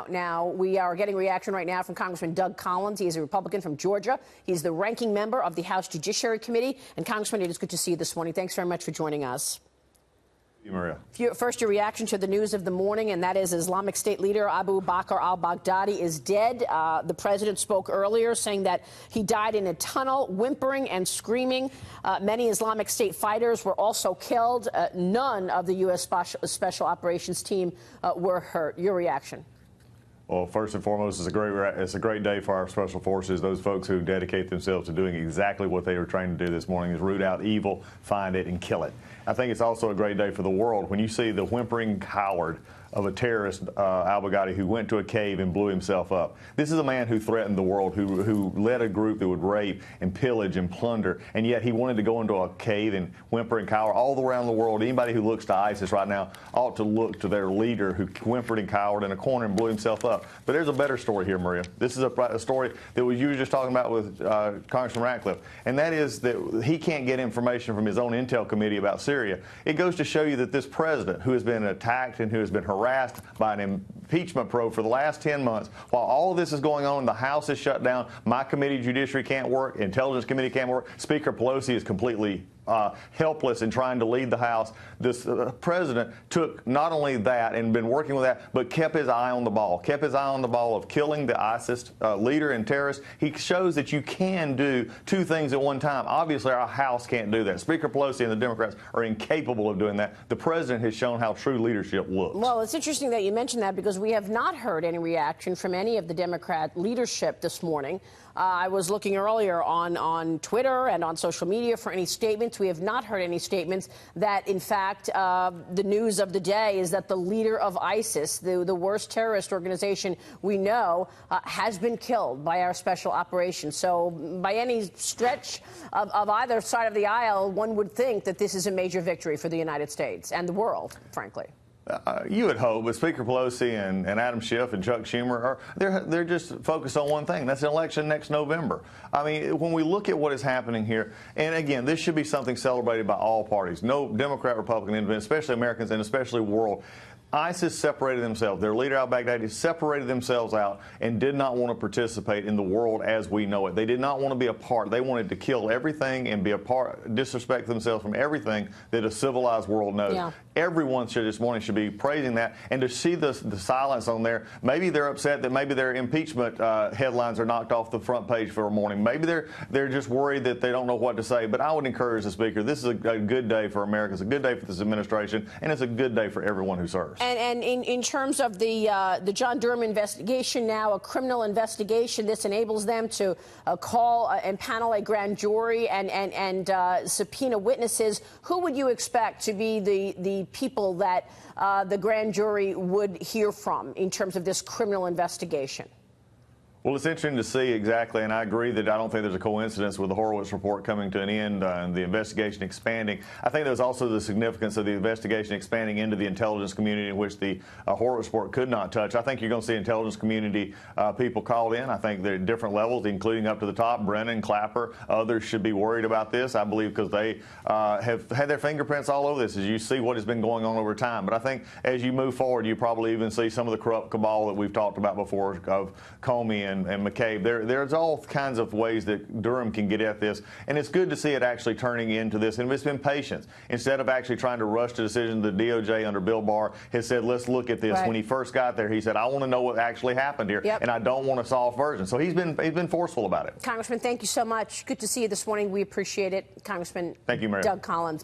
Now, we are getting reaction right now from Congressman Doug Collins. He is a Republican from Georgia. He's the ranking member of the House Judiciary Committee. And, Congressman, it is good to see you this morning. Thanks very much for joining us. Thank you, Maria. First, your reaction to the news of the morning, and that is Islamic State leader Abu Bakr al-Baghdadi is dead. The president spoke earlier saying that he died in a tunnel, whimpering and screaming. Many Islamic State fighters were also killed. None of the U.S. Special Operations team were hurt. Your reaction? Well, first and foremost, it's a great day for our special forces, those folks who dedicate themselves to doing exactly what they were trained to do this morning, is root out evil, find it, and kill it. I think it's also a great day for the world when you see the whimpering coward of a terrorist, al-Baghdadi, who went to a cave and blew himself up. This is a man who threatened the world, who led a group that would rape and pillage and plunder, and yet he wanted to go into a cave and whimper and cower all around the world. Anybody who looks to ISIS right now ought to look to their leader who whimpered and cowered in a corner and blew himself up. But there's a better story here, Maria. This is a story that you were just talking about with Congressman Ratcliffe, and that is that he can't get information from his own intel committee about Syria. It goes to show you that this president, who has been attacked and who has been harassed by an impeachment probe for the last 10 months, while all of this is going on, the House is shut down, my committee, Judiciary, can't work, Intelligence Committee can't work, Speaker Pelosi is completely helpless in trying to lead the House. This president took not only that and been working with that, but kept his eye on the ball, of killing the ISIS leader and terrorist. He shows that you can do two things at one time. Obviously, our House can't do that. Speaker Pelosi and the Democrats are incapable of doing that. The president has shown how true leadership looks. Well, it's interesting that you mentioned that because we have not heard any reaction from any of the Democrat leadership this morning. I was looking earlier on Twitter and on social media for any statements. We have not heard any statements that, in fact, the news of the day is that the leader of ISIS, the worst terrorist organization we know, has been killed by our special operations. So by any stretch of either side of the aisle, one would think that this is a major victory for the United States and the world, frankly. You would hope, but Speaker Pelosi and Adam Schiff and Chuck Schumer they're just focused on one thing. That's an election next November. I mean, when we look at what is happening here, and again, this should be something celebrated by all parties, no Democrat, Republican, Independent, especially Americans and especially world. ISIS separated themselves. Their leader, al-Baghdadi, separated themselves out and did not want to participate in the world as we know it. They did not want to be a part. They wanted to kill everything and be a part, disrespect themselves from everything that a civilized world knows. Yeah. Everyone this morning should be praising that. And to see the silence on there, maybe they're upset that maybe their impeachment headlines are knocked off the front page for a morning. Maybe they're just worried that they don't know what to say. But I would encourage the Speaker, this is a good day for America. It's a good day for this administration, and it's a good day for everyone who serves. And in terms of the John Durham investigation now, a criminal investigation, this enables them to call and panel a grand jury and subpoena witnesses. Who would you expect to be the people that the grand jury would hear from in terms of this criminal investigation? Well, it's interesting to see exactly, and I agree that I don't think there's a coincidence with the Horowitz report coming to an end and the investigation expanding. I think there's also the significance of the investigation expanding into the intelligence community in which the Horowitz report could not touch. I think you're going to see intelligence community people called in. I think they're at different levels, including up to the top. Brennan, Clapper, others should be worried about this, I believe, because they have had their fingerprints all over this as you see what has been going on over time. But I think as you move forward, you probably even see some of the corrupt cabal that we've talked about before of Comey and McCabe. There's all kinds of ways that Durham can get at this, and it's good to see it actually turning into this. And it's been patience. Instead of actually trying to rush to decision, the DOJ under Bill Barr has said, let's look at this. Right. When he first got there, he said, I want to know what actually happened here, and I don't want a soft version. So he's been forceful about it. Congressman, thank you so much. Good to see you this morning. We appreciate it. Congressman thank you, Mary. Doug Collins.